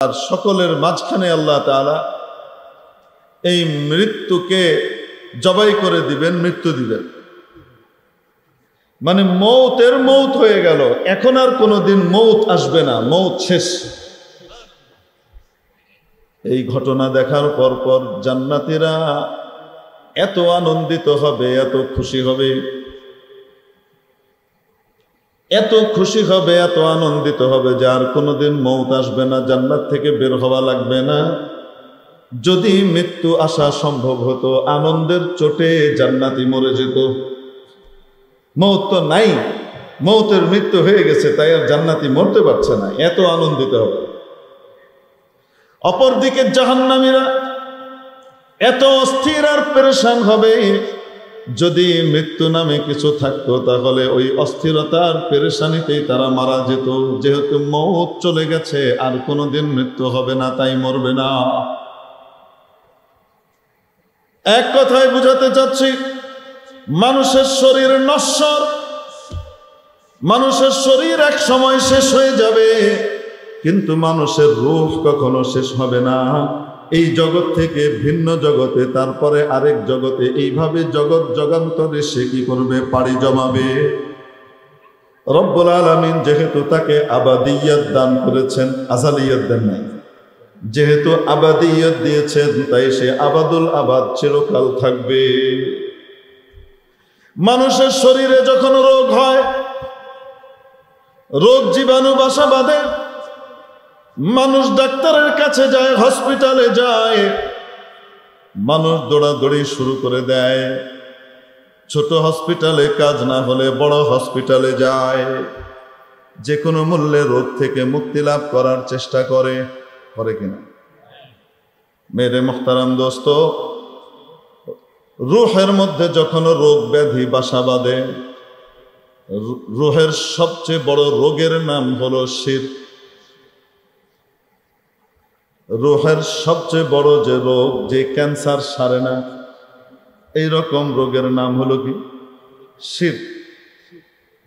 আর সকলের মাঝখানে আল্লাহ তাআলা এই মৃত্যুকে জবাই করে দিবেন, মৃত্যু দিবেন। মানে মৌতের মৌত হয়ে গেল, এখন আর কোনোদিন মৌত আসবে না, মৌত শেষ। এই ঘটনা দেখার পর পর জান্নাতীরা এত আনন্দিত হবে, এত খুশি হবে, এত খুশি হবে, এত আনন্দিত হবে যে আর কোনোদিন মৌত আসবে না, জান্নাত থেকে বের হওয়া লাগবে না। যদি মৃত্যু আসা সম্ভব হতো, আনন্দের চোটে জান্নাতি মরে যেত। মৌত তো নাই, মৌতের মৃত্যু হয়ে গেছে, তাই আর জান্নাতি মরতে পারছে না, এত আনন্দিত হবে। অপরদিকে জাহান্নামীরা এত অস্থির আর পেরেশান হবে, যদি মৃত্যু নামে কিছু থাকতো তাহলে ওই অস্থিরতার পেরেশানিতেই তারা মারা যেত। যেহেতু মৌত চলে গেছে, আর কোনোদিন মৃত্যু হবে না, তাই মরবে না। এক কথায় বুঝাতে চাচ্ছি, মানুষের শরীর নশ্বর, মানুষের শরীর এক সময় শেষ হয়ে যাবে, কিন্তু মানুষের রূহ কখনো শেষ হবে না। এই জগৎ থেকে ভিন্ন জগতে, তারপরে আরেক জগতে, এইভাবে জগৎ জগান্তরে সে কি করবে? পাড়ি জমাবে। রব্বুল আলামিন যেহেতু তাকে আবাদিয়ত দান করেছেন, আজালিয়ত দেন নাই, যেহেতু আবাদিয়ত দিয়েছেন, তাই সে আবাদুল আবাদ, চিরকাল থাকবে। মানুষের শরীরে যখন রোগ হয়, রোগ জীবাণু বাসা বাঁধে, মানুষ ডাক্তারের কাছে যায়, হসপিটালে যায়, মানুষ দৌড়াদৌড়ি শুরু করে দেয়। ছোট হসপিটালে কাজ না হলে বড় হসপিটালে যায়, যে কোনো মূল্যে রোগ থেকে মুক্তি লাভ করার চেষ্টা করে, করে কিনা? মেরে মুহতারাম দোস্ত, রূহের মধ্যে যখন রোগ ব্যাধি বাসা বাঁধে, রূহের সবচেয়ে বড় রোগের নাম হলো শিরক। রূহের সবচেয়ে বড় যে রোগ, যে ক্যান্সার সারে না, এই রকম রোগের নাম হলো কি? শিরক।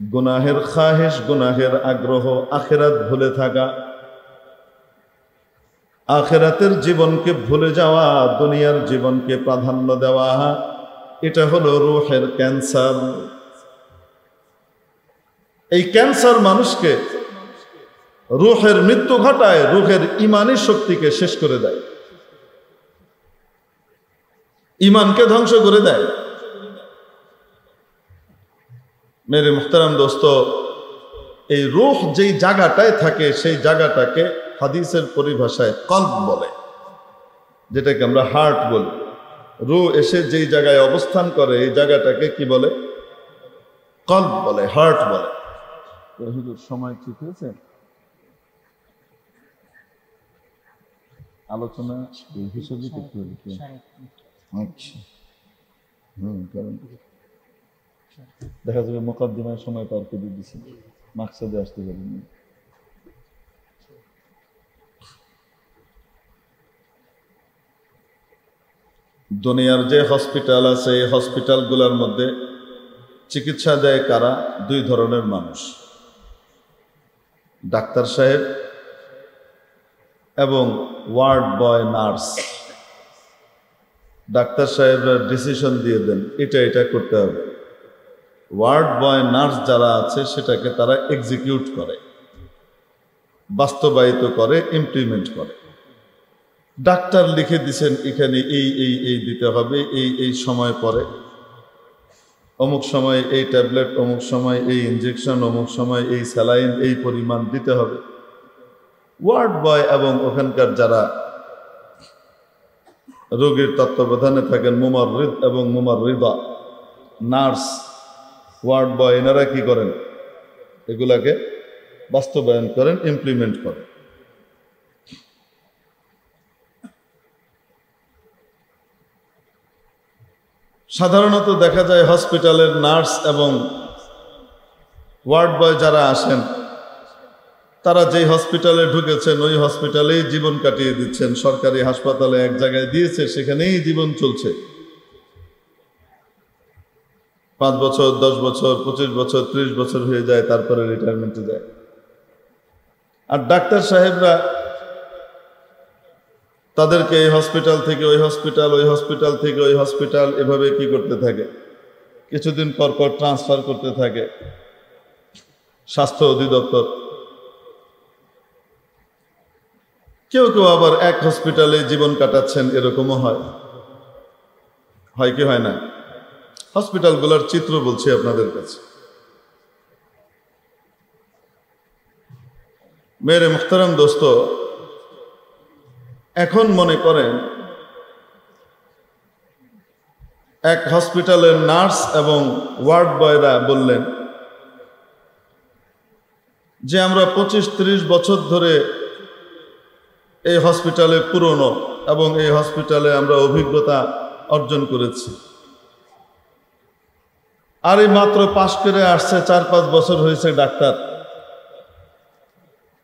গুনাহের খাহেশ, গুনাহের আগ্রহ, আখিরাত ভুলে থাকা, আখিরাতের জীবনকে ভুলে যাওয়া, দুনিয়ার জীবনকে প্রাধান্য দেওয়া, এটা হলো রূহের ক্যান্সার। এই ক্যান্সার মানুষকে, রূহের মৃত্যু ঘটায়, রূহের ইমানি শক্তিকে শেষ করে দেয়, ইমানকে ধ্বংস করে দেয়। মেরে মুহতারাম দোস্ত, এই রূহ যেই জায়গাটায় থাকে, সেই জায়গাটাকে হাদিসের পরিভাষায় কলব বলে, যেটাকে আমরা হার্ট বলি। রূহ এসে যেই জায়গায় অবস্থান করে, এই জায়গাটাকে কি বলে? কলব বলে, হার্ট বলে। সময় ঠিক হয়েছে? আলোচনা হিসেবে করতে হবে। আচ্ছা, কারণ দেখা যাবে মোকাদ্দিমায় সময় পার করে দিচ্ছি, মাকসাদে আসতে পারিনি। দুনিয়ার যে হসপিটাল আছে, এই হসপিটালগুলোর মধ্যে চিকিৎসা দেয় কারা? দুই ধরনের মানুষ, ডাক্তার সাহেব এবং ওয়ার্ড বয়, নার্স। ডাক্তার সাহেবরা ডিসিশন দিয়ে দেন, এটা এটা করতে হবে। ওয়ার্ড বয়, নার্স যারা আছে, সেটাকে তারা এক্সিকিউট করে, বাস্তবায়িত করে, ইমপ্লিমেন্ট করে। ডাক্তার লিখে দিছেন এখানে এই এই এই দিতে হবে, এই এই সময় পরে, অমুক সময় এই ট্যাবলেট, অমুক সময় এই ইনজেকশন, অমুক সময় এই স্যালাইন, এই পরিমাণ দিতে হবে। ওয়ার্ড বয় এবং ওখানকার যারা রোগীর তত্ত্বাবধানে থাকেন, মুমাররিদ এবং মুমাররিদা, নার্স, ওয়ার্ড বয়, এনারা কি করেন? এগুলাকে বাস্তবায়ন করেন, ইমপ্লিমেন্ট করেন। সাধারণত দেখা যায় হসপিটালের নার্স এবং ওয়ার্ড বয় যারা আসেন, তারা যেই হসপিটালে ঢুকেছেন, ওই হসপিটালেই জীবন কাটিয়ে দিচ্ছেন। সরকারি হাসপাতালে এক জায়গায় দিয়েছে, সেখানেই জীবন চলছে। 5 বছর, 10 বছর, 25 বছর, 30 বছর হয়ে যায়, তারপরে রিটায়ারমেন্টে যায়। আর ডাক্তার সাহেবরা তাদেরকে এই হসপিটাল থেকে ওই হসপিটাল, ওই হসপিটাল থেকে ওই হসপিটাল, এভাবে কি করতে থাকে, কিছুদিন পর পর ট্রান্সফার করতে থাকে স্বাস্থ্য অধিদপ্তর। কেউ কেউ আবার এক হসপিটালে জীবন কাটাচ্ছেন, এরকমও হয়। হয় কি হয় না? হসপিটালগুলোর চিত্র বলছি আপনাদের কাছে। মেরে মুহতারাম দোস্ত, এখন মনে করেন এক হসপিটালের নার্স এবং ওয়ার্ড বয়রা বললেন যে আমরা 25-30 বছর ধরে এই হসপিটালে পুরনো এবং এই হসপিটালে আমরা অভিজ্ঞতা অর্জন করেছি, আর এই মাত্র পাশ করে আসছে 4-5 বছর হয়েছে ডাক্তার,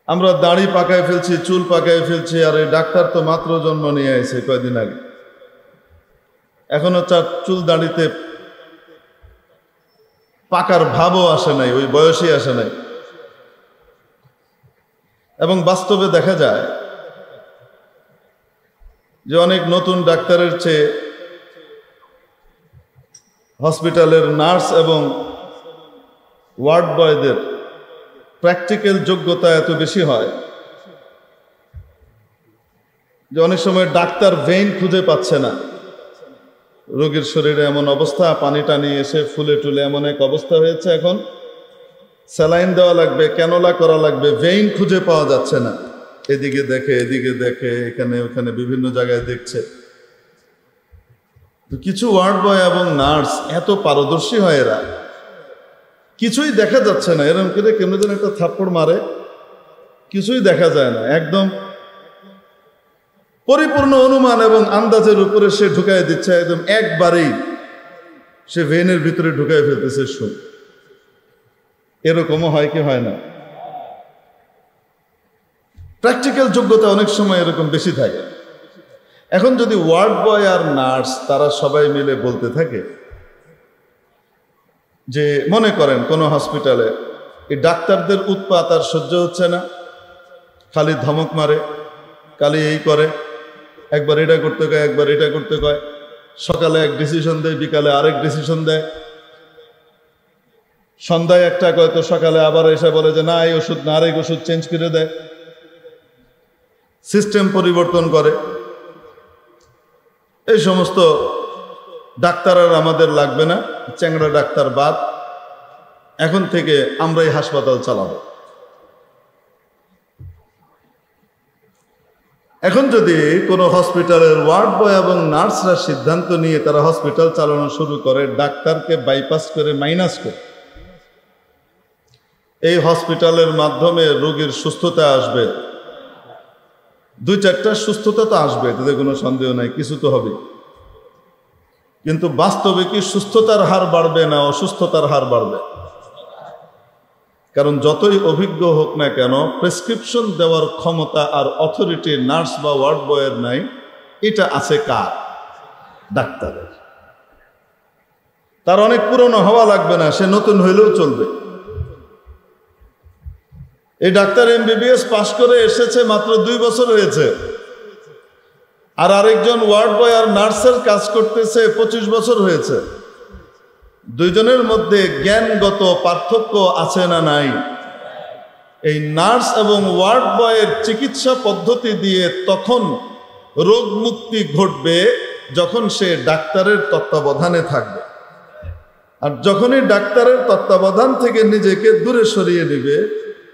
আমরা দাড়ি পাকায় ফেলছি, চুল পাকায় ফেলছি, আর এই ডাক্তার তো মাত্র জন্ম নিয়ে আসে কয়দিন আগে, এখনো চুল দাড়িতে পাকার ভাবও আসে নাই, ওই বয়সই আসে নাই। এবং বাস্তবে দেখা যায় যে অনেক নতুন ডাক্তারের চেয়ে হসপিটালের নার্স এবং ওয়ার্ড বয়দের প্র্যাকটিক্যাল যোগ্যতা এত বেশি হয় যে অনেক সময় ডাক্তার ভেইন খুঁজে পাচ্ছে না। রোগীর শরীরে এমন অবস্থা, পানি টানি এসে ফুলে টুলে এমন এক অবস্থা হয়েছে, এখন স্যালাইন দেওয়া লাগবে, ক্যানোলা করা লাগবে, ভেইন খুঁজে পাওয়া যাচ্ছে না। এদিকে দেখে, এদিকে দেখে, এখানে ওখানে বিভিন্ন জায়গায় দেখছে। তো কিছু ওয়ার্ড বয় এবং নার্স এত পারদর্শী হয়, এরা কিছুই দেখা যাচ্ছে না, এরকম করে কেমন যেন একটা থাপ্পড় মারে, কিছুই দেখা যায় না, একদম পরিপূর্ণ অনুমান এবং আন্দাজের উপরে সে ঢুকাই দিচ্ছে, একদম একবারেই সে ভেইনের ভিতরে ঢুকাই ফেলতেছে সুখ। এরকমও হয় কি হয় না? প্র্যাকটিক্যাল যোগ্যতা অনেক সময় এরকম বেশি থাকে। এখন যদি ওয়ার্ড বয় আর নার্স তারা সবাই মিলে বলতে থাকে যে মনে করেন কোনো হসপিটালে এই ডাক্তারদের উৎপাত আর সহ্য হচ্ছে না, খালি ধমক মারে, খালি এই করে, একবার এটা করতে কয়, একবার এটা করতে কয়, সকালে এক ডিসিশন দেয়, বিকালে আরেক ডিসিশন দেয়, সন্ধ্যায় একটা কয় তো সকালে আবার এসে বলে যে না এই ওষুধ না, আরেক ওষুধ চেঞ্জ করে দেয়, সিস্টেম পরিবর্তন করে। এই সমস্ত ডাক্তার আর আমাদের লাগবে না, চ্যাংড়া ডাক্তার বাদ, এখন থেকে আমরাই হাসপাতাল চালাবো। এখন যদি কোনো হসপিটালের ওয়ার্ড বয় এবং নার্সরা সিদ্ধান্ত নিয়ে তারা হসপিটাল চালানো শুরু করে, ডাক্তারকে বাইপাস করে, মাইনাস করে, এই হসপিটালের মাধ্যমে রোগীর সুস্থতা আসবে, 2-4টা সুস্থতা তো আসবে, এতে কোনো সন্দেহ নাই, কিছু তো হবে। কিন্তু বাস্তবে কি সুস্থতার হার বাড়বে না অসুস্থতার হার বাড়বে? কারণ যতই অভিজ্ঞ হোক না কেন, প্রেসক্রিপশন দেওয়ার ক্ষমতা আর অথরিটি নার্স বা ওয়ার্ড বয়ের নাই, এটা আছে কার? ডাক্তারের। তার অনেক পুরনো হওয়া লাগবে না, সে নতুন হইলেও চলবে। এই ডাক্তার MBBS পাশ করে এসেছে, মাত্র 2 বছর হয়েছে, আর আরেকজন ওয়ার্ড বয় আর নার্সের কাজ করতেছে 25 বছর হয়েছে। দুইজনের মধ্যে জ্ঞানগত পার্থক্য আছে না নাই? এই নার্স এবং ওয়ার্ড বয়ের চিকিৎসা পদ্ধতি দিয়ে তখন রোগ মুক্তি ঘটবে যখন সে ডাক্তারের তত্ত্বাবধানে থাকবে। আর যখনই ডাক্তারের তত্ত্বাবধান থেকে নিজেকে দূরে সরিয়ে নেবে,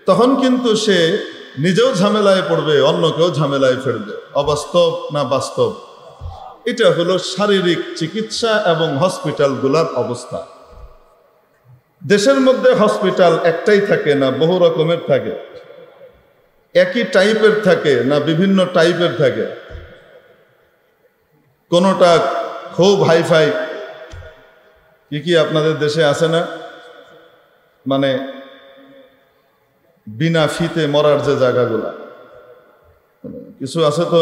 তখন কিন্তু সে নিজেও ঝামেলায় পড়বে, অন্যকেও ঝামেলায় ফেলবে। অবাস্তব না বাস্তব? এটা হলো শারীরিক চিকিৎসা এবং হসপিটালগুলোর অবস্থা। দেশের মধ্যে হসপিটাল একটাই থাকে না, বহু রকমের থাকে। একই টাইপের থাকে না, বিভিন্ন টাইপের থাকে। কোনোটা খুব হাইফাই, কি আপনাদের দেশে আছে না, মানে বিনা ফিতে মরার যে জায়গাগুলা, কিছু আছে তো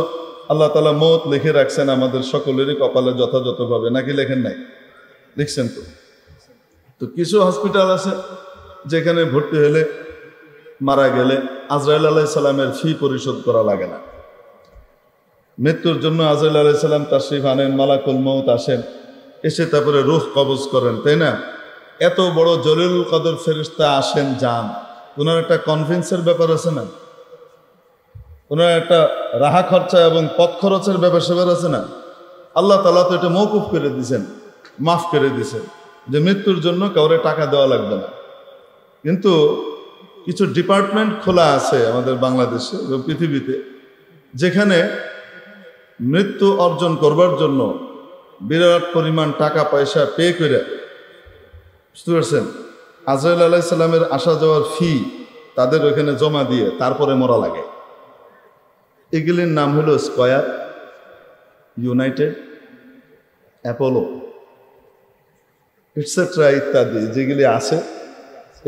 আল্লাহ তাআলা মৌত লিখে রাখছেন আমাদের সকলেরই কপালে যথাযথভাবে, নাকি লেখেন নাই? লিখছেন তো। তো কিছু হসপিটাল আছে যেখানে ভর্তি হলে, মারা গেলে আজরাইল আলাইহিস সালামের ফি পরিশোধ করা লাগে না। মৃত্যুর জন্য আজরাইল আলাইহিস সালাম তাশরীফ আনেন, মালাকুল মউত আসেন, এসে তারপরে রূহ কবজ করেন, তাই না? এত বড় জলিলুল কদর ফেরেশতা আসেন, যান, ওনার একটা কনভিন্সের ব্যাপার আছে না? ওনার একটা রাহা খরচা এবং পথ খরচের ব্যাপার সেবার আছে না? আল্লাহ তাআলা তো এটা মওকুফ করে দিয়েছেন, মাফ করে দিয়েছেন যে মৃত্যুর জন্য কাউরে টাকা দেওয়া লাগবে না। কিন্তু কিছু ডিপার্টমেন্ট খোলা আছে আমাদের বাংলাদেশে এবং পৃথিবীতে, যেখানে মৃত্যু অর্জন করবার জন্য বিরাট পরিমাণ টাকা পয়সা পে করে, বুঝতে পারছেন, আজরাইল আলাইহিস সালামের আসা যাওয়ার ফি তাদের ওখানে জমা দিয়ে তারপরে মরা লাগে। এগুলির নাম হলো স্কয়ার, ইউনাইটেড, অ্যাপোলো, এটসেট্রা ইত্যাদি যেগুলি আছে,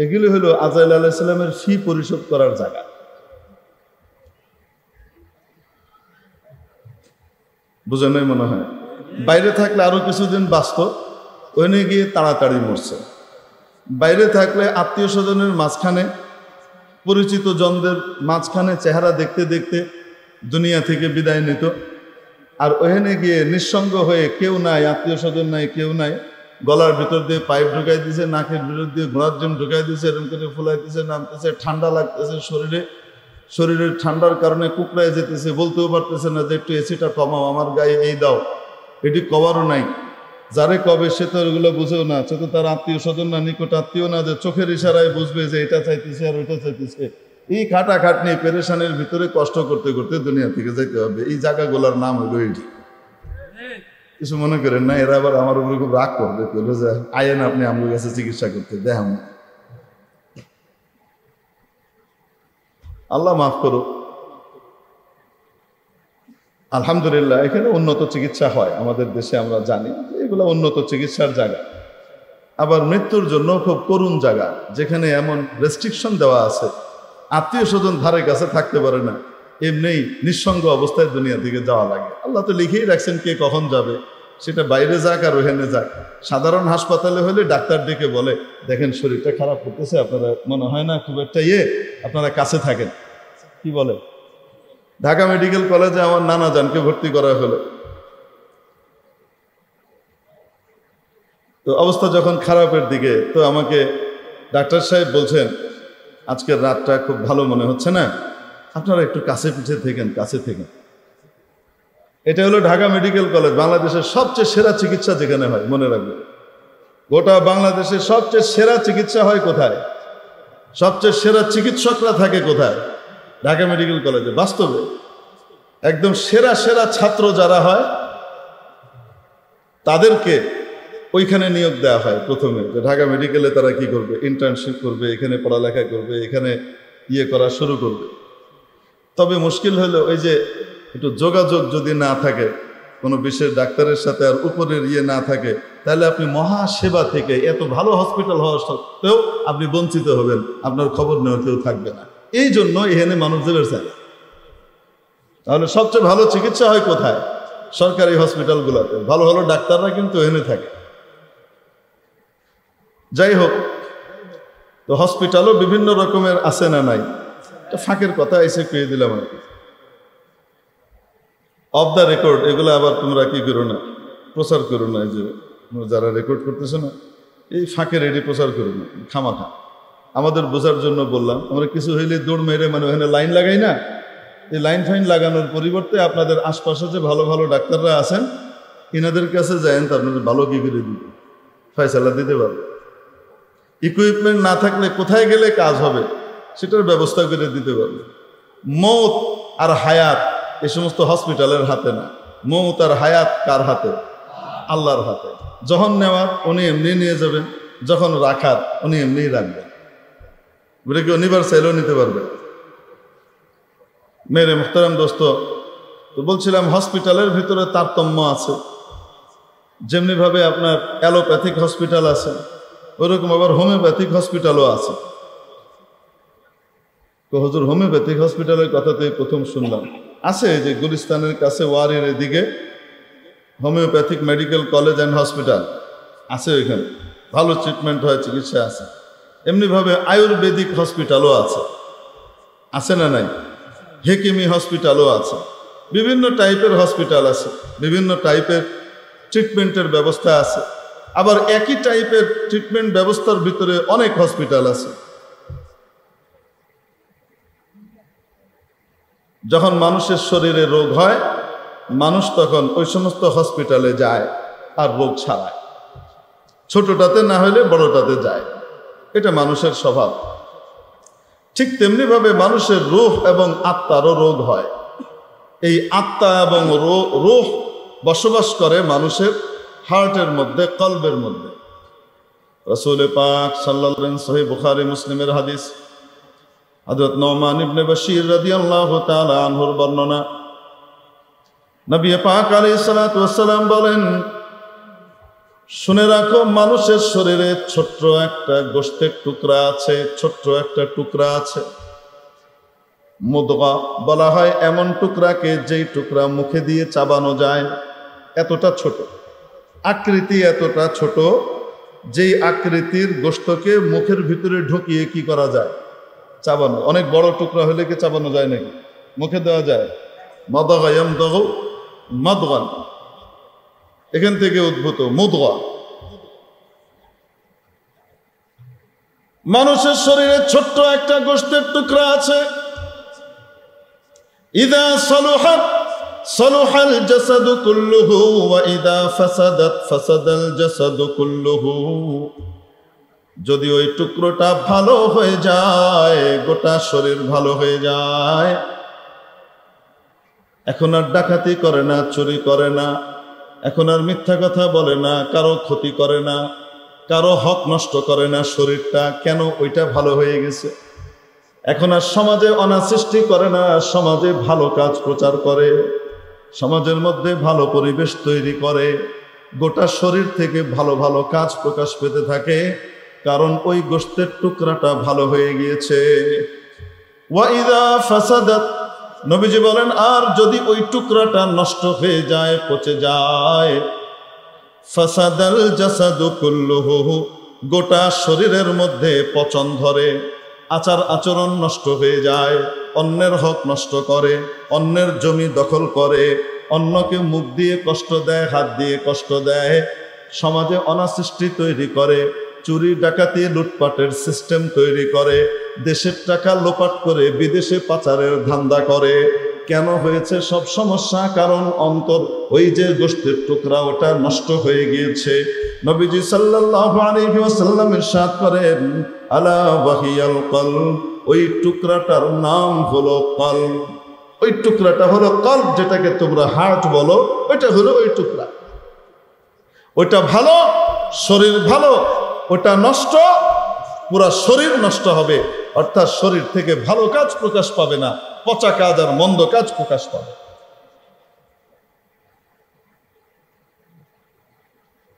এগুলি হলো আজরাইল আলাইহিস সালামের ফি পরিশোধ করার জায়গা। বুঝেন নাই মনে হয়? বাইরে থাকলে আরো কিছুদিন বাঁচত, ওখানে গিয়ে তাড়াতাড়ি মরছে। বাইরে থাকলে আত্মীয় স্বজনের মাঝখানে, পরিচিত জনদের মাঝখানে চেহারা দেখতে দেখতে দুনিয়া থেকে বিদায় নিত। আর ওখানে গিয়ে নিঃসঙ্গ হয়ে, কেউ নাই, আত্মীয় স্বজন নাই, কেউ নাই, গলার ভিতর দিয়ে পাইপ ঢুকাই দিয়েছে, নাকের ভিতর দিয়ে ঘোড়ার ডিম ঢুকাই দিয়েছে, এরকম করে ফুলাই দিয়েছে, নামতেছে, ঠান্ডা লাগতেছে শরীরের ঠান্ডার কারণে কুকড়ায় যেতেছে, বলতেও পারতেছে না যে একটু এসিটা কমাও, আমার গায়ে এই দাও, এটি কভারও নাই। যারে কবে সে তো ওগুলো বুঝেও না, সে তো তার আত্মীয় স্বজন না, নিকট আত্মীয় না, যে চোখের ইশারায় বুঝবে যে এটা চাইতেছে আর ওইটা চাইতেছে। এই খাটাখাটনি পেরেশানির ভিতরে কষ্ট করতে করতে দুনিয়া থেকে যেতে হবে। এই জায়গাগুলোর নাম হলো এটি। কিছু মনে করেন না, এরা আবার আমার উপরে খুব রাগ করবে, বলবে যে আয়েন আপনি আমার কাছে চিকিৎসা করতে, দেখাম। আল্লাহ মাফ করুক। আলহামদুলিল্লাহ এখানে উন্নত চিকিৎসা হয় আমাদের দেশে, আমরা জানি এগুলো উন্নত চিকিৎসার জায়গা। আবার মৃত্যুর জন্য খুব করুণ জায়গা, যেখানে এমন রেস্ট্রিকশন দেওয়া আছে, আত্মীয় স্বজন ধারে কাছে থাকতে পারে না, এমনি নিঃসঙ্গ অবস্থায় দুনিয়া থেকে যাওয়া লাগে। আল্লাহ তো লিখেই রাখছেন কে কখন যাবে, সেটা বাইরে যাক আর ওখানে যাক। সাধারণ হাসপাতালে হলে ডাক্তার ডেকে বলে, দেখেন শরীরটা খারাপ করতেছে, আপনারা মনে হয় না খুব একটা আপনারা কাছে থাকেন। কি বলে? ঢাকা মেডিকেল কলেজে আমার নানা জানকে ভর্তি করা হলো, তো অবস্থা যখন খারাপের দিকে, তো আমাকে ডাক্তার সাহেব বলছেন, আজকের রাতটা খুব ভালো মনে হচ্ছে না, আপনারা একটু কাছে পিছিয়ে থেকেন, কাছে থেকেন। এটা হলো ঢাকা মেডিকেল কলেজ, বাংলাদেশের সবচেয়ে সেরা চিকিৎসা যেখানে হয়, মনে রাখবে। গোটা বাংলাদেশের সবচেয়ে সেরা চিকিৎসা হয় কোথায়? সবচেয়ে সেরা চিকিৎসকরা থাকে কোথায়? ঢাকা মেডিকেল কলেজে। বাস্তবে একদম সেরা সেরা ছাত্র যারা হয় তাদেরকে ওইখানে নিয়োগ দেওয়া হয় প্রথমে, যে ঢাকা মেডিকেলে তারা কি করবে, ইন্টার্নশিপ করবে, এখানে পড়ালেখা করবে, এখানে করা শুরু করবে। তবে মুশকিল হলো ওই যে একটু যোগাযোগ যদি না থাকে কোনো বিশেষ ডাক্তারের সাথে, আর উপরের না থাকে, তাহলে আপনি মহাসেবা থেকে, এত ভালো হসপিটাল হওয়া সত্ত্বেও আপনি বঞ্চিত হবেন, আপনার খবর নেওয়া কেউ থাকবে না। এই জন্য এখানে মানুষ যাবে চায়। তাহলে সবচেয়ে ভালো চিকিৎসা হয় কোথায়? সরকারি হসপিটালগুলোতে। ভালো ভালো ডাক্তাররা কিন্তু এখানে থাকে। যাই হোক, তো হসপিটালও বিভিন্ন রকমের আছে না নাই, ফাঁকের কথা এসে পেয়ে দিলাম আর কি। অফ দ্য রেকর্ড এগুলো আবার তোমরা কি করো না, প্রচার করো না। এই যে যারা রেকর্ড করতেছে না, এই ফাঁকের এটি প্রচার করো না খামাখা। আমাদের বোঝার জন্য বললাম। আমরা কিছু হইলে দৌড় মেরে ওখানে লাইন লাগাই না, এই লাইন ফাইন লাগানোর পরিবর্তে আপনাদের আশপাশে যে ভালো ভালো ডাক্তাররা আছেন, এনাদের কাছে যায়েন, তো আপনাদের ভালো কি করে দিবে, ফয়সালা দিতে পারবে। ইকুইপমেন্ট না থাকলে কোথায় গেলে কাজ হবে সেটার ব্যবস্থা করে দিতে পারবে। মৌত আর হায়াত এ সমস্ত হসপিটালের হাতে না। মৌত আর হায়াত কার হাতে? আল্লাহর হাতে। যখন নেওয়ার উনি এমনি নিয়ে যাবেন, যখন রাখার উনি এমনিই রাখবেন। বলে কেউ নিবার চাইলেও নিতে পারবে। মেরে মুহতারাম দোস্ত, তো বলছিলাম হসপিটালের ভিতরে তারতম্য আছে। যেমনিভাবে আপনার অ্যালোপ্যাথিক হসপিটাল আছে, ওরকম আবার হোমিওপ্যাথিক হসপিটালও আছে। তো হুজুর হোমিওপ্যাথিক হসপিটালের কথাতে প্রথম শুনলাম। আছে যে গুলিস্তানের কাছে ওয়ারির এদিকে homeopathic medical college and hospital আছে, ওইখানে ভালো ট্রিটমেন্ট হয়, চিকিৎসা আছে। এমনিভাবে আয়ুর্বেদিক হসপিটালও আছে, আছে না নাই? হেকিমি হসপিটালও আছে। বিভিন্ন টাইপের হসপিটাল আছে, বিভিন্ন টাইপের ট্রিটমেন্টের ব্যবস্থা আছে, আবার একই টাইপের ট্রিটমেন্ট ব্যবস্থার ভিতরে অনেক হসপিটাল আছে। যখন মানুষের শরীরে রোগ হয়, মানুষ তখন ওই সমস্ত হসপিটালে যায় আর রোগ ছাড়ায়, ছোটটাতে না হলে বড়টাতে যায়, এটা মানুষের স্বভাব। ঠিক তেমনিভাবে মানুষের রূহ এবং আত্মারও রোগ হয়। এই আত্মা এবং রূহ বসবাস করে মানুষের হার্টের মধ্যে, কলবের মধ্যে। রাসূল পাক সাল্লাল্লাহু আলাইহি ওয়াসাল্লাম, সহিহ বুখারী মুসলিমের হাদিস, হযরত নুমান ইবনে বাশীর রাদিয়াল্লাহু তাআলা আনহুর বর্ণনা, নবী পাক আলাইহিস সালাতু ওয়াস সালাম বলেন, শুনে রাখো, মানুষের শরীরে ছোট্ট একটা গোশতের টুকরা আছে, ছোট্ট একটা টুকরা আছে। মুদগা বলা হয় এমন টুকরাকে যেই টুকরা মুখে দিয়ে চাবানো যায়, এতটা ছোট আকৃতি, এতটা ছোট, যেই আকৃতির গোশতকে মুখের ভিতরে ঢুকিয়ে কি করা যায়? চাবানো। অনেক বড় টুকরা হলে কি চাবানো যায় নাকি? মুখে দেওয়া যায়। মাদগা ইয়ামদাগু মাদগান, এখান থেকে উদ্ভূত মুদগা। মানুষের শরীরে ছোট্ট একটা গোশতের টুকরা আছে। ইদা সালুহাত সালুহাল জাসাদু কুল্লুহু ওয়া ইদা ফাসাদাত ফাসাদাল জাসাদু কুল্লুহু। যদি ওই টুকরোটা ভালো হয়ে যায়, গোটা শরীর ভালো হয়ে যায়। এখন আর ডাকাতি করে না, চুরি করে না, এখন আর মিথ্যা কথা বলে না, কারো ক্ষতি করে না, কারো হক নষ্ট করে না শরীরটা। কেন? ওইটা ভালো হয়ে গেছে। এখন আর সমাজে অনাসৃষ্টি করে না, সমাজে ভালো কাজ প্রচার করে, সমাজের মধ্যে ভালো পরিবেশ তৈরি করে, গোটা শরীর থেকে ভালো ভালো কাজ প্রকাশ পেতে থাকে, কারণ ওই গোশতের টুকরাটা ভালো হয়ে গিয়েছে। ওয়া ইযা ফাসাদাত, নবীজি বলেন, আর যদি ওই টুকরাটা নষ্ট হয়ে যায়, পচে যায়, ফাসাদাল জাসাদু কুল্লুহু, গোটা শরীরের মধ্যে পচন ধরে, আচার আচরণ নষ্ট হয়ে যায়, অন্যের হক নষ্ট করে, অন্যের জমি দখল করে, অন্যকে মুখ দিয়ে কষ্ট দেয়, হাত দিয়ে কষ্ট দেয়, সমাজে অনাসৃষ্টি তৈরি করে, চুরি ডাকাতি লুটপাটের সিস্টেম তৈরি করে, দেশের টাকা লোপাট করে বিদেশে পাচারের ধান্দা করে। কেন হয়েছে সব সমস্যা? কারণ অন্তর, ওই যে গোশতের টুকরা, ওটা নষ্ট হয়ে গিয়েছে। নবীজি সাল্লাল্লাহু আলাইহি ওয়াসাল্লাম ইরশাদ করেন, আলা ওয়াহিয়াল কলব, ওই টুকরাটার নাম হলো কলব। ওই টুকরাটা হলো কলব, যেটাকে তোমরা হার্ট বলো, ওইটা হলো ওই টুকরা। ওইটা ভালো, শরীর ভালো, ওটা নষ্ট, পুরা শরীর নষ্ট হবে। অর্থাৎ শরীর থেকে ভালো কাজ প্রকাশ পাবে না, পচা কাজ আর মন্দ কাজ প্রকাশ পাবে।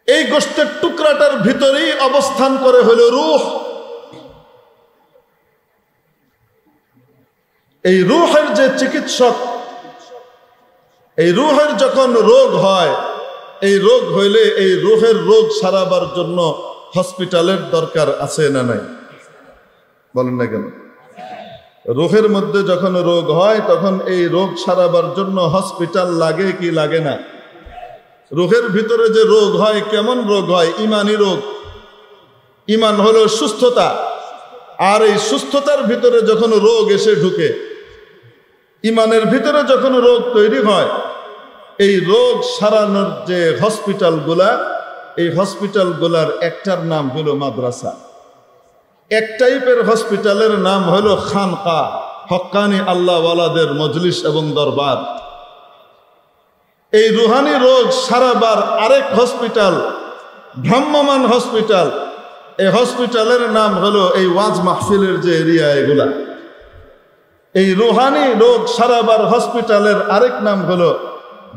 এই গোশতের টুকরাটার ভিতরেই অবস্থান করে হলো রূহ। এই রূহের যে চিকিৎসক, এই রূহের যখন রোগ হয়, এই রোগ হইলে এই রূহের রোগ সারাবার জন্য হসপিটালের দরকার আছে না নাই? বলেন না কেন? রোগের মধ্যে যখন রোগ হয়, তখন এই রোগ সারাবার জন্য হসপিটাল লাগে কি লাগে না? রোগের ভিতরে যে রোগ হয়, কেমন রোগ হয়? ইমানি রোগ। ইমান হলো সুস্থতা, আর এই সুস্থতার ভিতরে যখন রোগ এসে ঢুকে, ইমানের ভিতরে যখন রোগ তৈরি হয়, এই রোগ সারানোর যে হসপিটালগুলা, এই হসপিটালগুলার একটার নাম হলো মাদ্রাসা। এক টাইপের হসপিটালের নাম হলো খানকা, হক্কানি আল্লাহওয়ালাদের মজলিস এবং দরবার। এই রুহানি রোগ সারাবার আরেক হসপিটাল, ভ্রাম্যমান হসপিটাল। এই হসপিটালের নাম হলো এই ওয়াজ মাহফিলের যে এরিয়া, এগুলা। এই রুহানি রোগ সারাবার হসপিটালের আরেক নাম হলো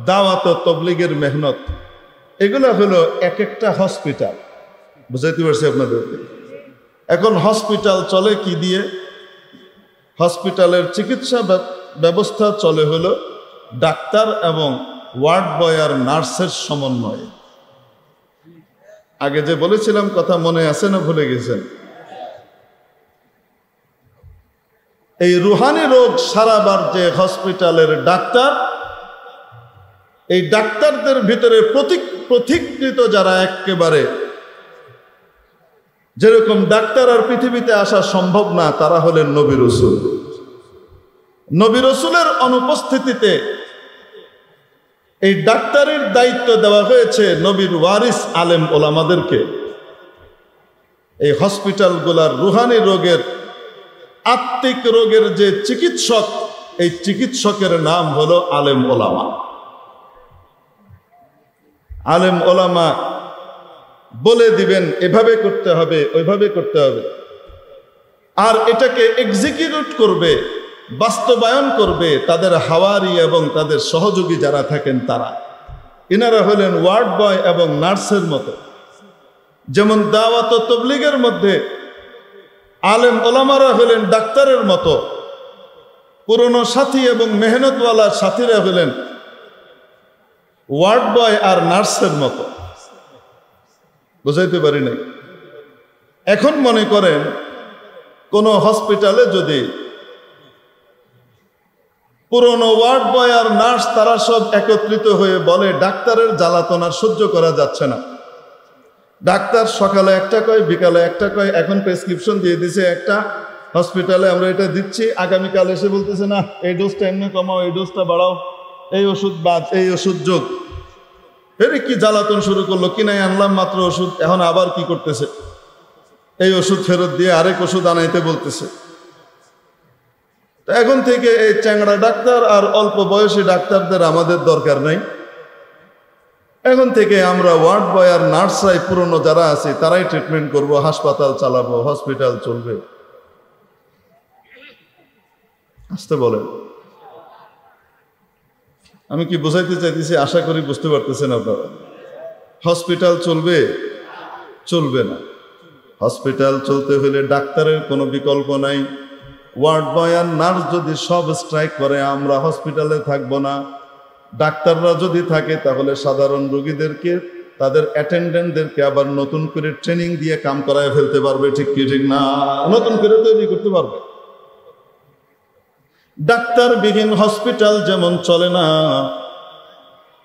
দাওয়াত ও তবলিগের মেহনত। এগুলা হলো এক একটা হসপিটাল। বুঝাইতে পারছি আপনাদেরকে? এখন হসপিটাল চলে কি দিয়ে? হসপিটালের চিকিৎসা ব্যবস্থা চলে হলো ডাক্তার এবং ওয়ার্ড বয় আর নার্সের সমন্বয়ে। আগে যে বলেছিলাম কথা মনে আছে না ভুলে গেছেন? এই রুহানি রোগ সারাবার যে হসপিটালের ডাক্তার, এই ডাক্তারদের ভিতরে প্রতিকৃত যারা একেবারে যেরকম ডাক্তার আর পৃথিবীতে আসা সম্ভব না, তারা হলেন নবী রাসূল। নবী রাসূলের অনুপস্থিতিতে এই ডাক্তারের দায়িত্ব দেওয়া হয়েছে নবীর ওয়ারিস আলেম ওলামাদেরকে। এই হসপিটালগুলার রুহানি রোগের, আত্মিক রোগের যে চিকিৎসক, এই চিকিৎসকের নাম হলো আলেম ওলামা। আলেম ওলামা বলে দিবেন এভাবে করতে হবে, ওইভাবে করতে হবে, আর এটাকে এক্সিকিউট করবে, বাস্তবায়ন করবে তাদের হাওয়ারি এবং তাদের সহযোগী যারা থাকেন তারা। ইনারা হলেন ওয়ার্ড বয় এবং নার্সের মতো। যেমন দাওয়াত ও তাবলীগের মধ্যে আলেম ওলামারা হলেন ডাক্তারের মতো, পুরনো সাথী এবং মেহনতওয়ালা সাথীরা হলেন ওয়ার্ড বয় আর নার্সের মতো। বুঝাইতে পারি নাই? এখন মনে করেন কোন হসপিটালে যদি পুরনো ওয়ার্ড বয় আর নার্স তারা সব একত্রিত হয়ে বলে ডাক্তারের জ্বালাতন আর সহ্য করা যাচ্ছে না, ডাক্তার সকালে একটা কয়, বিকালে একটা কয়, এখন প্রেসক্রিপশন দিয়ে দিছে একটা হসপিটালে, আমরা এটা দিচ্ছি, আগামীকাল এসে বলতেছে না এই ডোজটা এমনি কমাও, এই ডোজটা বাড়াও, এই ওষুধ বাদ, এই ওষুধ যোগ। এর কি জ্বালাতন শুরু করলো, কিনাই আনলাম মাত্র ওষুধ, এখন আবার কি করতেছে, এই ওষুধ ফেরত দিয়ে আরেক ওষুধ আনাইতে বলতেছে। এখন থেকে এই চ্যাংড়া ডাক্তার আর অল্প বয়সী ডাক্তারদের আমাদের দরকার নাই। এখন থেকে আমরা ওয়ার্ড বয় আর নার্সরাই পুরনো যারা আছে তারাই ট্রিটমেন্ট করব, হাসপাতাল চালাবো, হসপিটাল চলবে। আসতে বলেন, আমি কি বোঝাইতে চাইতেছি? আশা করি বুঝতে পারতেছেন আপনারা। হসপিটাল চলবে? চলবে না। হসপিটাল চলতে হলে ডাক্তারের কোনো বিকল্প নাই। ওয়ার্ড বয় আর নার্স যদি সব স্ট্রাইক করে আমরা হসপিটালে থাকবো না। ডাক্তাররা যদি থাকে তাহলে সাধারণ রোগীদেরকে, তাদের অ্যাটেন্ডেন্টদেরকে আবার নতুন করে ট্রেনিং দিয়ে কাম করায় ফেলতে পারবে। ঠিক কি ঠিক না? নতুন করে তৈরি করতে পারবে। ডাক্তারবিহীন হসপিটাল যেমন চলে না,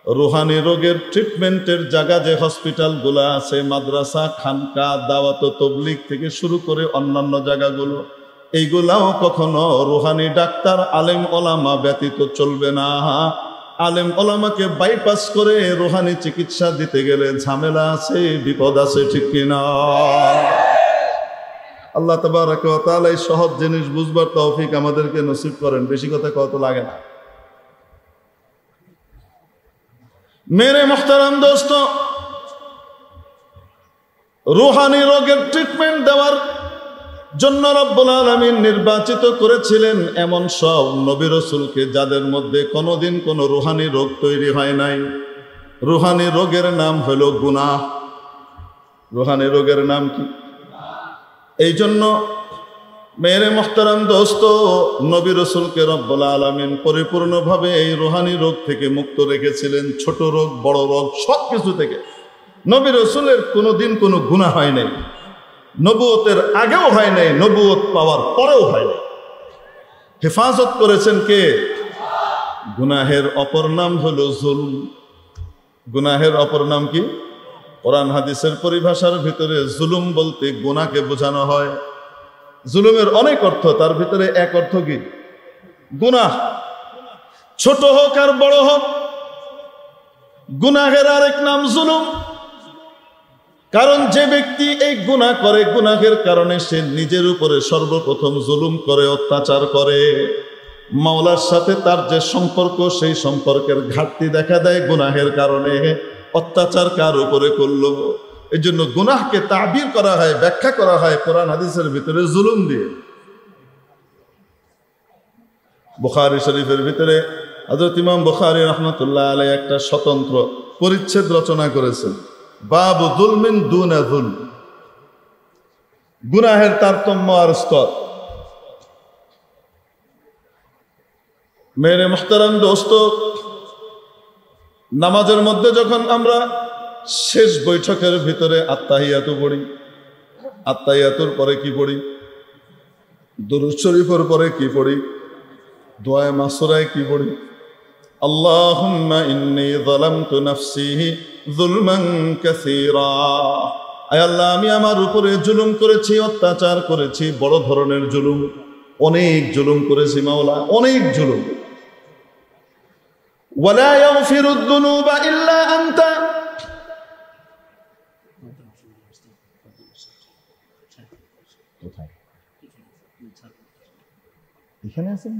রুহানি রোগের ট্রিটমেন্টের জায়গা যে হসপিটালগুলো আছে, মাদ্রাসা, খানকা, দাওয়াত ও তাবলীগ থেকে শুরু করে অন্যান্য জায়গাগুলো, এইগুলাও কখনো রুহানি ডাক্তার আলেম ওলামা ব্যতীত চলবে না। আলেম ওলামাকে বাইপাস করে রুহানি চিকিৎসা দিতে গেলে ঝামেলা আছে, বিপদ আছে। ঠিক কিনা? আল্লাহ তাবারাক ওয়া তাআলা এই সহজ জিনিস বুঝবার তৌফিক আমাদেরকে নসিব করেন। বেশি কথা কত লাগে না। মেরে মুহতারাম দোস্ত, রুহানি রোগের ট্রিটমেন্ট দেওয়ার জন্য রব্বুল আলামিন নির্বাচিত করেছিলেন এমন সব নবী রাসূলকে যাদের মধ্যে কোনোদিন কোনো রুহানি রোগ তৈরি হয় নাই। রুহানি রোগের নাম হলো গুনাহ। রুহানি রোগের নাম কি? এই জন্য মেরে মুহতারাম দোস্ত, নবী রাসূলকে রব্বুল আলামিন পরিপূর্ণভাবে এই রুহানি রোগ থেকে মুক্ত রেখেছিলেন। ছোট রোগ, বড় রোগ, সব কিছু থেকে। নবী রাসূলের কোনোদিন কোনো গুনাহ হয় নাই। নবুয়তের আগেও হয় নাই, নবুয়ত পাওয়ার পরেও হয় নাই। হেফাজত করেছেন কে? গুনাহের অপর নাম হলো জুলম। গুনাহের অপর নাম কি? কোরআন হাদিসের পরিভাষার ভিতরে জুলুম বলতে গুনাহকে বোঝানো হয়। জুলুমের অনেক অর্থ, তার ভিতরে এক অর্থ কি? গুনাহ। ছোট হোক আর বড় হোক, গুনাহের আরেক নাম জুলুম। কারণ যে ব্যক্তি এই গুনাহ করে, গুনাহের কারণে সে নিজের উপরে সর্বপ্রথম জুলুম করে, অত্যাচার করে। মাওলার সাথে তার যে সম্পর্ক, সেই সম্পর্কের ঘাটতি দেখা দেয় গুনাহের কারণে। অত্যাচার কার উপরে করলো? এই জন্য গুনাহকে তাবির করা হয়, ব্যাখ্যা করা হয় কোরআন হাদিসের ভিতরে জুলুম দিয়ে। বুখারী শরীফের ভিতরে হযরত ইমাম বুখারী রাহমাতুল্লাহ আলাইহি একটা স্বতন্ত্র পরিচ্ছেদ রচনা করেছেন, বাবু যুলমিন দুনা যুলম। গুনাহের তারতম্য আর স্তর। মেরে মুহতারাম দোস্ত, নামাজের মধ্যে যখন আমরা শেষ বৈঠকের ভিতরে আত্তাহিয়াতু পড়ি, আত্তাহিয়াতুর পরে কি পড়ি? দুরূদ শরীফের পরে কি পড়ি? দোয়া মাসুরায় কি পড়ি? আল্লাহুম্মা ইন্নী যালামতু নাফসি যুলমান কাসীরা। আয় আল্লাহ, আমি আমার উপরে জুলুম করেছি, অত্যাচার করেছি, বড় ধরনের জুলুম, অনেক জুলুম করেছি মাওলা, অনেক জুলুম। ওয়ালা ইয়াগফিরুদ যুনুবা ইল্লা আনতা। এখানে আছেন?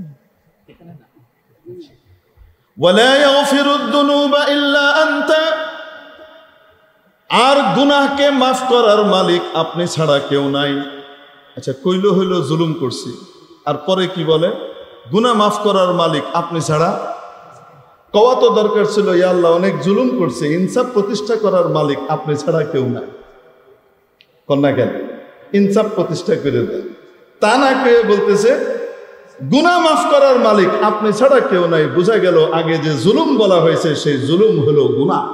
ওয়ালা ইয়াগফিরুদ যুনুবা ইল্লা আনতা। আর গুনাহকে মাফ করার মালিক আপনি ছাড়া কেউ নাই। আচ্ছা, কইল হইল জুলুম করছি, আর পরে কি বলে? গুনাহ মাফ করার মালিক আপনি ছাড়া। কওয়া তো দরকার ছিল, ইয়া আল্লাহ অনেক জুলুম করছে, ইনসাফ প্রতিষ্ঠা করার মালিক আপনি ছাড়া কেউ নাই। কন্যা কেন ইনসাফ প্রতিষ্ঠা করে দেন, তা না কেউ বলতেছে গুনাহ মাফ করার মালিক আপনি ছাড়া কেউ নাই। বোঝা গেল আগে যে জুলুম বলা হয়েছে সেই জুলুম হলো গুনাহ।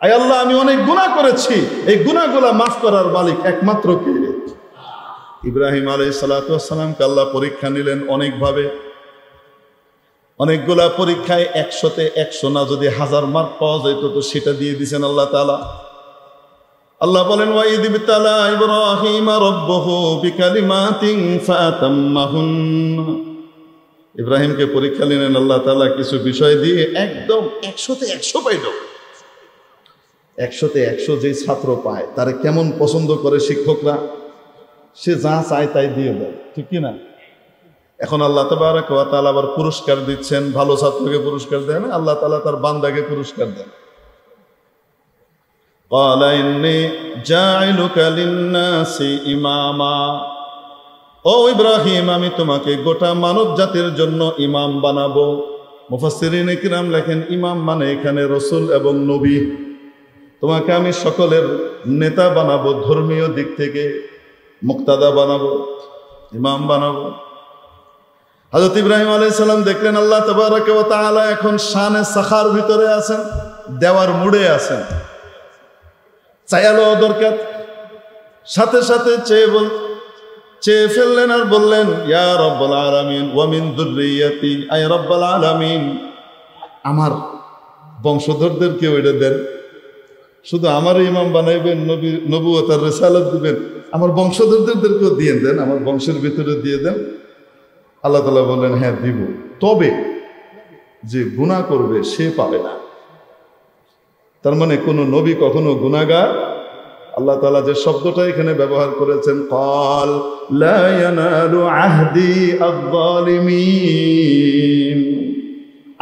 আয় আল্লাহ, আমি অনেক গুনাহ করেছি, এই গুনাহগুলা মাফ করার মালিক একমাত্র কে? ইব্রাহিম আলাইহিস সালাতু ওয়াস সালামকে আল্লাহ পরীক্ষা নিলেন অনেকভাবে, অনেকগুলা পরীক্ষায় 100তে 100 না, যদি 1000 মার্ক পাওয়া যেত তো সেটা দিয়ে দিয়েছেন আল্লাহ তাআলা। আল্লাহ বলেন, ওয়া ইয বিতালা ইব্রাহিম রাব্বুহু বিকালিমাতিন ফাতাম্মাহুন। ইব্রাহিমকে পরীক্ষা নিলেন আল্লাহ তাআলা কিছু বিষয় দিয়ে, একদম 100তে 100 পাইল। 100তে 100 যে ছাত্র পায় তারে কেমন পছন্দ করে শিক্ষকরা, সে যা চায় তাই দিয়ে দেয়, ঠিক কি না? এখন আল্লাহ তাবারাক ওয়া তাআলা আবার পুরস্কার দিচ্ছেন, ভালো ছাত্রকে পুরস্কার দেন, আল্লাহ তাআলা তার বান্দাকে পুরস্কার দেন। ক্বালা ইন্নী জাইলুকা লিন-নাসি ইমামা। ও ইব্রাহিম, আমি তোমাকে গোটা মানব জাতির জন্য ইমাম বানাবো। মুফাসসিরিন কিরাম লেখেন, ইমাম মানে এখানে রাসূল এবং নবী। তোমাকে আমি সকলের নেতা বানাবো, ধর্মীয় দিক থেকে মুক্তাদা বানাবো, ইমাম বানাবো। হযরত ইব্রাহিম আলাইহিস সালাম দেখলেন আল্লাহ তাবারাক ওয়া তাআলা এখন শানে সাখার ভিতরে আছেন, দেওয়ার মুডে আছেন। চাইলো দরকার, সাথে সাথে চেয়ে ফেললেন আর বললেন, ইয়া রাব্বাল আলামিন ওয়া মিন যুররিয়াতি, আয় রাব্বাল আলামিন আমার বংশধরদেরকেও এটা দেন। শুধু আমার ইমাম বানাইবেন, নবুয়ত আর রিসালাত দিবেন, আমার বংশধরদেরকেও দিয়ে দেন, আমার বংশের ভিতরে দিয়ে দেন। আল্লাহ তাআলা বললেন, হ্যাঁ দিব, তবে যে গুনাহ করবে সে পাবে না। তার মানে কোন নবী কখনো গুনাহগার, আল্লাহ তাআলা যে শব্দটা এখানে ব্যবহার করেছেন, ক্বাল লা ইয়ানালু আহদি আয-যালিমিন,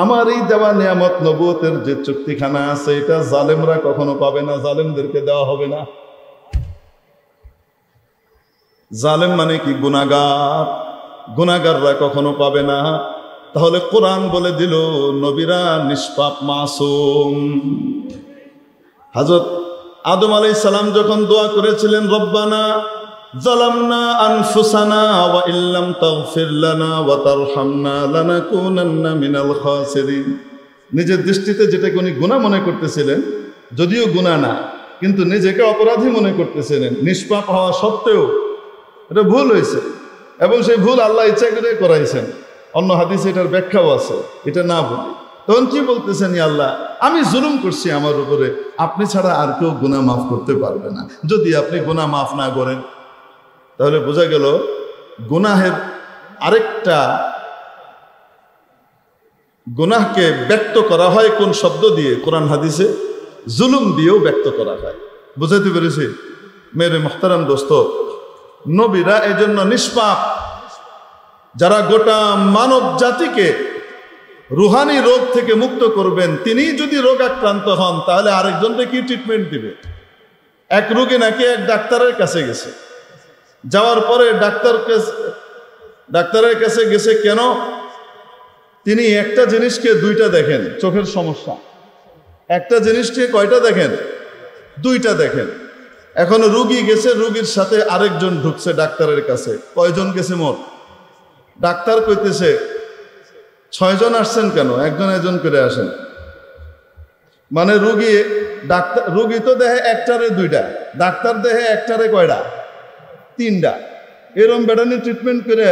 আমার এই দেওয়া নিয়ামত নবুয়তের যে চুক্তিখানা আছে এটা জালেমরা কখনো পাবে না, জালেমদেরকে দেওয়া হবে না। জালেম মানে কি? গুনাহগার, গুনাহগাররা কখনো পাবে না। তাহলে কোরআন বলে দিল নবীরা নিষ্পাপ, মাসুম। হযরত আদম আলাইহিস সালাম যখন দোয়া করেছিলেন, রব্বানা যালামনা আনফুসানা ওয়া ইল্লাম তাগফির লানা ওয়া তারহামনা লানাকুনান্না মিনাল খাসিরিন, নিজের দৃষ্টিতে যেটাকে উনি গুনাহ মনে করতেছিলেন, যদিও গুনাহ না, কিন্তু নিজেকে অপরাধী মনে করতেছিলেন, নিষ্পাপ হওয়া সত্ত্বেও এটা ভুল হয়েছে, এবং সেই ভুল আল্লাহ ইচ্ছা করে করাইছেন। অন্য হাদিসে এটার ব্যাখ্যাও আছে, এটা না বলি। তখন কি বলতেছেন, ইয়া আল্লাহ আমি জুলুম করছি আমার উপরে, আপনি ছাড়া আর কেউ গুনাহ মাফ করতে পারবে না। যদি আপনি গুনাহ মাফ না করেন, তাহলে বোঝা গেল গুনাহের আরেকটা, গুনাহকে ব্যক্ত করা হয় কোন শব্দ দিয়ে? কোরআন হাদিসে জুলুম দিয়েও ব্যক্ত করা হয়। বুঝাতে পেরেছি মেরে মুহতারাম দোস্ত? নবীরা এজন্য নিষ্পাপ, যারা গোটা মানব জাতিকে রুহানি রোগ থেকে মুক্ত করবেন, তিনি যদি রোগ আক্রান্ত হন তাহলে আরেকজনকে কি ট্রিটমেন্ট দিবে? এক রোগী নাকি এক ডাক্তারের কাছে গেছে, যাওয়ার পরে ডাক্তারের কাছে গেছে কেন? তিনি একটা জিনিসকে দুইটা দেখেন, চোখের সমস্যা। একটা জিনিসকে কয়টা দেখেন? দুইটা দেখেন। এখন রুগী গেছে, রুগীর সাথে আরেকজন ঢুকছে ডাক্তারের কাছে। কয়জন গেছে মোট? ডাক্তার কইতেছে 6 জন আসছেন কেন? একজন একজন করে আসেন। মানে রুগী তো দেহে একটারে দুইটা, ডাক্তার দেহে একটারে কয়টা? 3টা। এরম বেড়ানি ট্রিটমেন্ট করে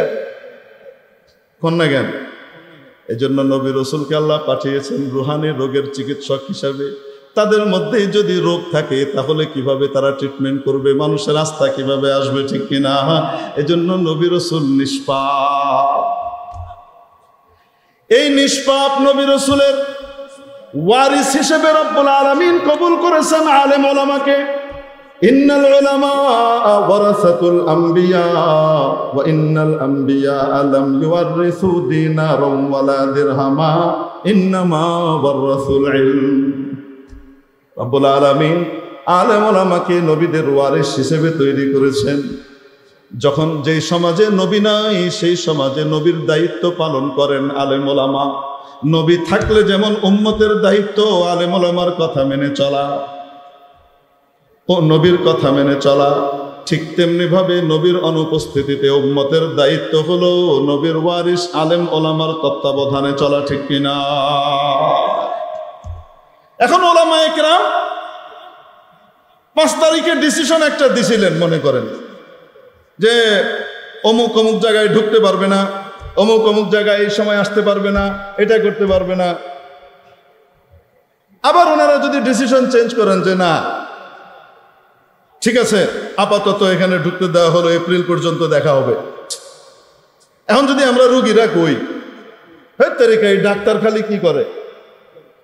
কন্যা জ্ঞান এজন্য নবী রাসূলকে আল্লাহ পাঠিয়েছেন রুহানি রোগের চিকিৎসক হিসাবে। তাদের মধ্যেই যদি রোগ থাকে তাহলে কিভাবে তারা ট্রিটমেন্ট করবে, মানুষের আস্থা কিভাবে আসবে, ঠিক কিনা? এজন্য নবী রাসূল নিষ্পাপ। এই নিষ্পাপ নবী রাসূলের ওয়ারিস হিসেবে রব্বুল আলামিন কবুল করেছেন আলেম ওলামাকে। ইন্নাল উলামা ওয়ারাসাতুল আম্বিয়া ওয়া ইন্নাল আম্বিয়া লাম ইউওয়ারিসু দিনারাও ওয়ালা দিরহামা ইন্নামা ওয়ারাসুল ইলম। রব্বুল আলামিন আলেম ওলামাকে নবীদের ওয়ারিস হিসেবে তৈরি করেছেন। যখন যেই সমাজে নবী নাই সেই সমাজে নবীর দায়িত্ব পালন করেন আলেম ওলামা। নবী থাকলে যেমন উম্মতের দায়িত্ব আলেম ওলামার কথা মেনে চলা ও নবীর কথা মেনে চলা, ঠিক তেমনি ভাবে নবীর অনুপস্থিতিতে উম্মতের দায়িত্ব হলো নবীর ওয়ারিস আলেম ওলামার তত্ত্বাবধানে চলা, ঠিক কিনা? এখন ওলামায়ে কেরাম 5 তারিখে ডিসিশন একটা দিছিলেন, মনে করেন যে অমুক অমুক জায়গায় ঢুকতে পারবে না, অমুক অমুক জায়গায় এই সময় আসতে পারবে না, এটা করতে পারবে না। আবার ওনারা যদি ডিসিশন চেঞ্জ করেন যে না ঠিক আছে আপাতত এখানে ঢুকতে দেওয়া হলো, এপ্রিল পর্যন্ত দেখা হবে। এখন যদি আমরা রুগীরা কই এই ডাক্তার খালি কি করে,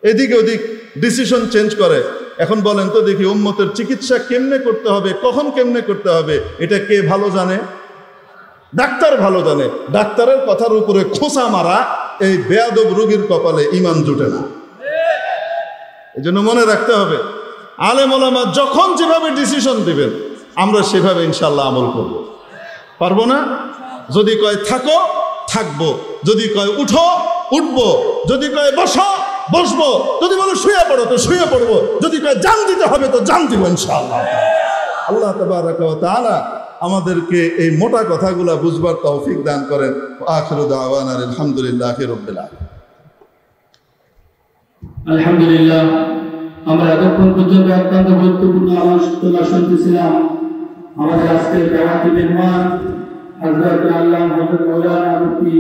এদিকে ওদিক ডিসিশন চেঞ্জ করে। এখন বলেন তো দেখি উম্মতের চিকিৎসা কেমনে করতে হবে, কখন কেমনে করতে হবে, এটা কে ভালো জানে? ডাক্তার ভালো জানে। ডাক্তারের কথার উপরে খোঁচা মারা এই বেয়াদব রোগীর কপালে ঈমান জুটে না। এই জন্য মনে রাখতে হবে আলেম ওলামা যখন যেভাবে ডিসিশন দিবেন আমরা সেভাবে ইনশাআল্লাহ আমল করব। পারবো না? যদি কয় থাকো থাকবো, যদি কয় উঠো উঠবো, যদি কয় বসো বসবো, যদি বলো শুয়ে পড়ো তো শুয়ে পড়বো, যদি কয় জান দিতে হবে তো জান দিব ইনশাআল্লাহ। আল্লাহ তাবারাকা ওয়া তাআলা আমাদেরকে এই মোটা কথাগুলা বুঝবার তৌফিক দান করেন। আখিরু দাওয়ানা আলহামদুলিল্লাহি রাব্বিল আলামিন। আলহামদুলিল্লাহ, আমরা এতক্ষণ পর্যন্ত অত্যন্ত গুরুত্বপূর্ণ আলোচনা শুনতেছিলাম। আমাদের আজকের দাওয়াতি মেহমান হযরত আল্লামা হযরত মাওলানা মুফতি